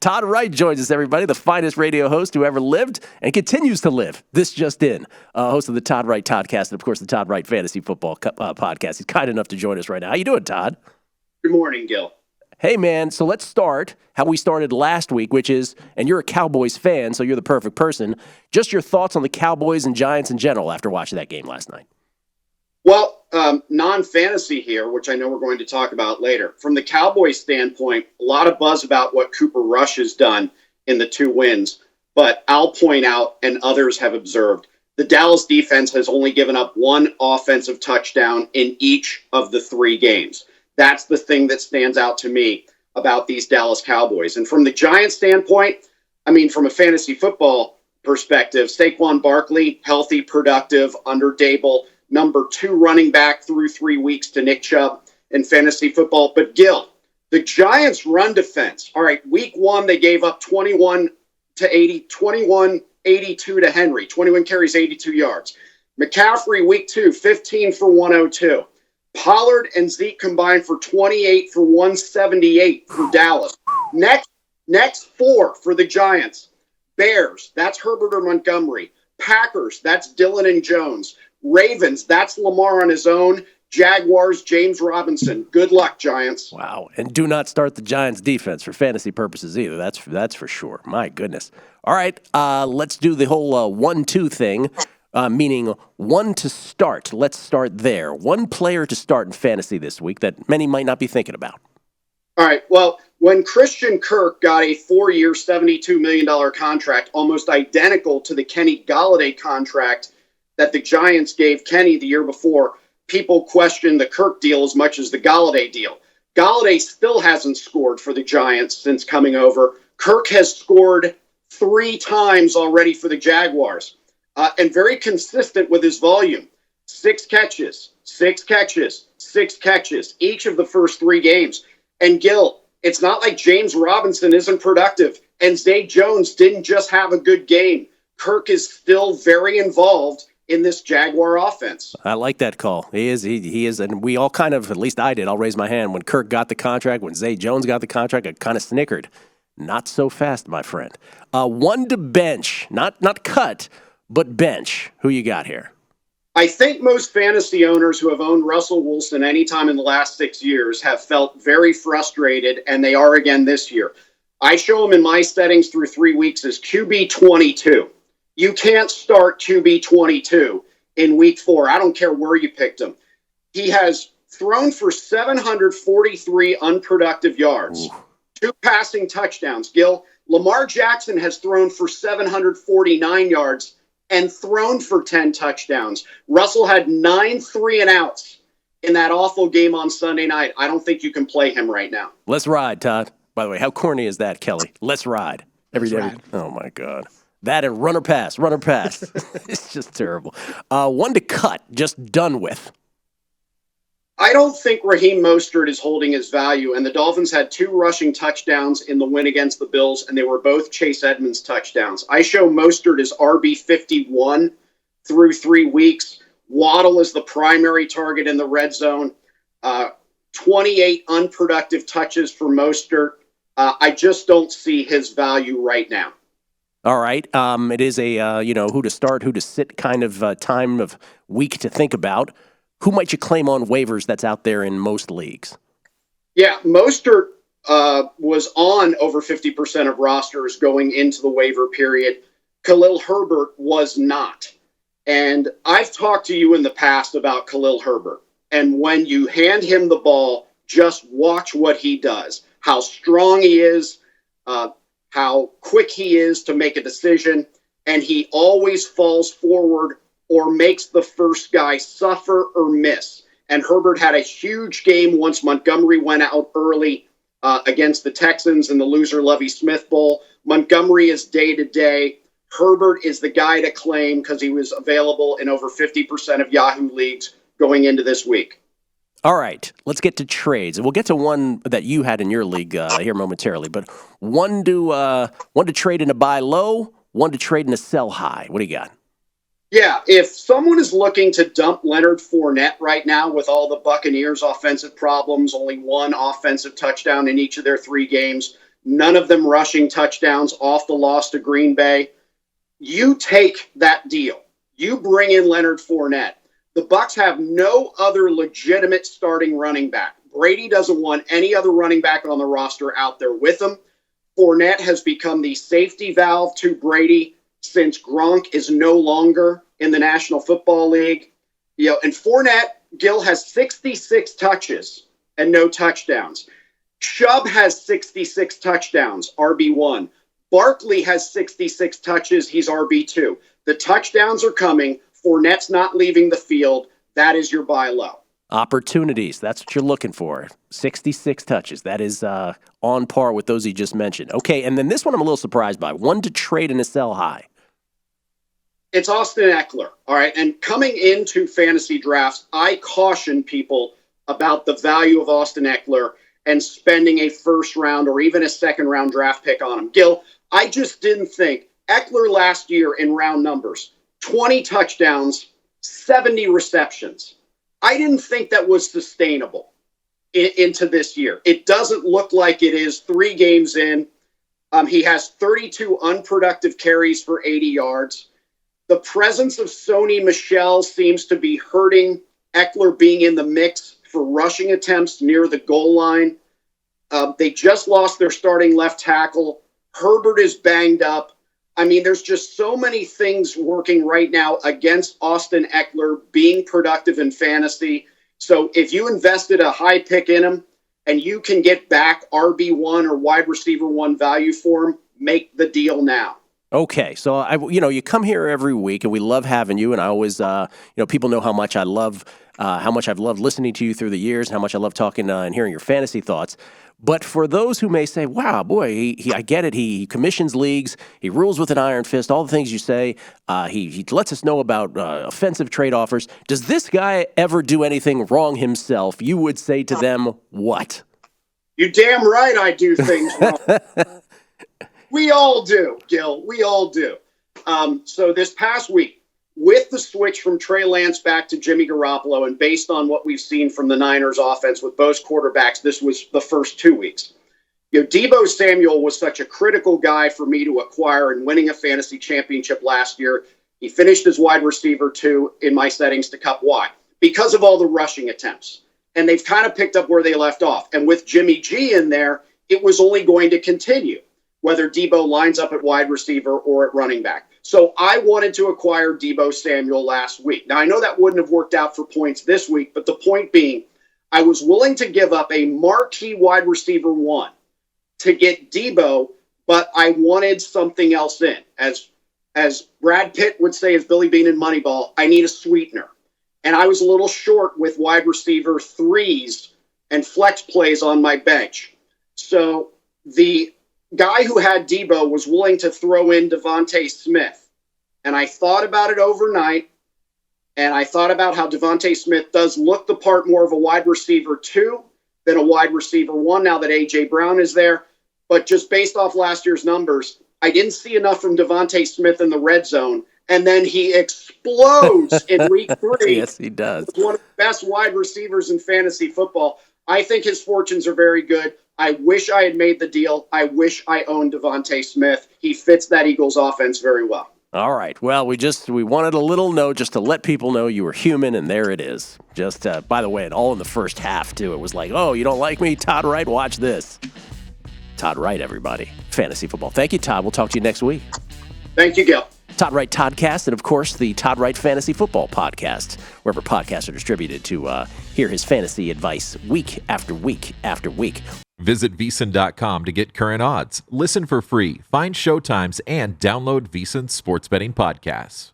Todd Wright joins us, everybody, the finest radio host who ever lived and continues to live. This just in, host of the Todd Wright Toddcast and, of course, the Todd Wright Fantasy Football Podcast. He's kind enough to join us right now. How you doing, Todd? Good morning, Gill. Hey, man, so let's start how we started last week, which is, and you're a Cowboys fan, so you're the perfect person, just your thoughts on the Cowboys and Giants in general after watching that game last night. Well, non-fantasy here, which I know we're going to talk about later. From the Cowboys standpoint, a lot of buzz about what Cooper Rush has done in the 2 wins, but I'll point out, and others have observed, the Dallas defense has only given up 1 offensive touchdown in each of the 3 games. That's the thing that stands out to me about these Dallas Cowboys. And from the Giants standpoint, I mean, from a fantasy football perspective, Saquon Barkley, healthy, productive, under Dable, number 2 running back through 3 weeks to Nick Chubb in fantasy football. But Gill, the Giants run defense. All right, week 1, they gave up 21 to 80, 21, 82 to Henry, 21 carries, 82 yards. McCaffrey, week 2, 15 for 102. Pollard and Zeke combined for 28 for 178 for Dallas. Next 4 for the Giants. Bears, that's Herbert or Montgomery. Packers, that's Dillon and Jones. Ravens, that's Lamar on his own. Jaguars, James Robinson. Good luck, Giants. Wow, and do not start the Giants defense for fantasy purposes either. That's for sure. My goodness. All right, let's do the whole 1-2 thing. Meaning 1 to start. Let's start there. 1 player to start in fantasy this week that many might not be thinking about. All right. Well, when Christian Kirk got a 4-year, $72 million contract, almost identical to the Kenny Golladay contract that the Giants gave Kenny the year before, people questioned the Kirk deal as much as the Golladay deal. Golladay still hasn't scored for the Giants since coming over. Kirk has scored 3 times already for the Jaguars. And very consistent with his volume. 6 catches, 6 catches, 6 catches, each of the first 3 games. And Gill, it's not like James Robinson isn't productive, and Zay Jones didn't just have a good game. Kirk is still very involved in this Jaguar offense. I like that call. He is, and we all kind of, at least I did, I'll raise my hand, when Kirk got the contract, when Zay Jones got the contract, I kind of snickered. Not so fast, my friend. 1 to bench, not cut, but bench. Who you got here? I think most fantasy owners who have owned Russell Wilson anytime in the last 6 years have felt very frustrated, and they are again this year. I show him in my settings through 3 weeks as QB 22. You can't start QB 22 in week 4. I don't care where you picked him. He has thrown for 743 unproductive yards, 2 passing touchdowns. Gil, Lamar Jackson has thrown for 749 yards and thrown for 10 touchdowns. Russell had 9 3-and-outs in that awful game on Sunday night. I don't think you can play him right now. Let's ride, Todd. By the way, how corny is that, Kelly? Let's ride. Every day. Oh, my God. That and run or pass. It's just terrible. 1 to cut, just done with. I don't think Raheem Mostert is holding his value, and the Dolphins had 2 rushing touchdowns in the win against the Bills, and they were both Chase Edmonds touchdowns. I show Mostert as RB51 through 3 weeks. Waddle is the primary target in the red zone. 28 unproductive touches for Mostert. I just don't see his value right now. All right. It is a, who to start, who to sit kind of time of week to think about. Who might you claim on waivers that's out there in most leagues? Yeah, Mostert was on over 50% of rosters going into the waiver period. Khalil Herbert was not. And I've talked to you in the past about Khalil Herbert. And when you hand him the ball, just watch what he does, how strong he is, how quick he is to make a decision. And he always falls forward or makes the first guy suffer or miss. And Herbert had a huge game once Montgomery went out early against the Texans in the loser Lovie Smith Bowl. Montgomery is day-to-day. Herbert is the guy to claim because he was available in over 50% of Yahoo leagues going into this week. All right, let's get to trades. And we'll get to one that you had in your league here momentarily. But one to trade in a buy low, one to trade in a sell high. What do you got? Yeah, if someone is looking to dump Leonard Fournette right now with all the Buccaneers' offensive problems, only 1 offensive touchdown in each of their 3 games, none of them rushing touchdowns off the loss to Green Bay. You take that deal. You bring in Leonard Fournette. The Bucs have no other legitimate starting running back. Brady doesn't want any other running back on the roster out there with him. Fournette has become the safety valve to Brady since Gronk is no longer in the National Football League. And Fournette, Gill, has 66 touches and no touchdowns. Chubb has 66 touchdowns, RB1. Barkley has 66 touches, he's RB2. The touchdowns are coming. Fournette's not leaving the field. That is your buy low. Opportunities. That's what you're looking for. 66 touches. That is on par with those you just mentioned. Okay, and then this one I'm a little surprised by. One to trade and a sell high. It's Austin Eckler. All right. And coming into fantasy drafts, I caution people about the value of Austin Eckler and spending a first round or even a second round draft pick on him. Gill, I just didn't think Eckler last year in round numbers, 20 touchdowns, 70 receptions. I didn't think that was sustainable into this year. It doesn't look like it is 3 games in. He has 32 unproductive carries for 80 yards. The presence of Sony Michel seems to be hurting Eckler being in the mix for rushing attempts near the goal line. They just lost their starting left tackle. Herbert is banged up. I mean, there's just so many things working right now against Austin Eckler being productive in fantasy. So if you invested a high pick in him and you can get back RB1 or wide receiver 1 value for him, make the deal now. Okay, so you come here every week, and we love having you. And I always, people know how much I've loved listening to you through the years, how much I love talking and hearing your fantasy thoughts. But for those who may say, "Wow, boy, I get it. He commissions leagues, he rules with an iron fist. All the things you say, he lets us know about offensive trade offers. Does this guy ever do anything wrong himself?" You would say to them, "What?" You damn right I do things wrong. We all do, Gill. We all do. So this past week, with the switch from Trey Lance back to Jimmy Garoppolo, and based on what we've seen from the Niners offense with both quarterbacks, this was the first 2 weeks. Deebo Samuel was such a critical guy for me to acquire in winning a fantasy championship last year. He finished as wide receiver 2 in my settings to cut wide because of all the rushing attempts. And they've kind of picked up where they left off. And with Jimmy G in there, it was only going to continue, whether Deebo lines up at wide receiver or at running back. So I wanted to acquire Deebo Samuel last week. Now, I know that wouldn't have worked out for points this week, but the point being, I was willing to give up a marquee wide receiver 1 to get Deebo, but I wanted something else in. As Brad Pitt would say, as Billy Bean in Moneyball, I need a sweetener. And I was a little short with wide receiver 3s and flex plays on my bench. So the guy who had Deebo was willing to throw in Devontae Smith. And I thought about it overnight, and I thought about how Devontae Smith does look the part more of a wide receiver 2 than a wide receiver 1 now that A.J. Brown is there. But just based off last year's numbers, I didn't see enough from Devontae Smith in the red zone. And then he explodes in week 3. Yes, he does. One of the best wide receivers in fantasy football. I think his fortunes are very good. I wish I had made the deal. I wish I owned Devontae Smith. He fits that Eagles offense very well. All right. Well, we wanted a little note just to let people know you were human, and there it is. Just, by the way, and all in the first half, too. It was like, oh, you don't like me? Todd Wright, watch this. Todd Wright, everybody. Fantasy football. Thank you, Todd. We'll talk to you next week. Thank you, Gil. Todd Wright Toddcast, and of course, the Todd Wright Fantasy Football Podcast, wherever podcasts are distributed, to hear his fantasy advice week after week after week. Visit VSiN.com to get current odds, listen for free, find showtimes, and download VSiN sports betting podcasts.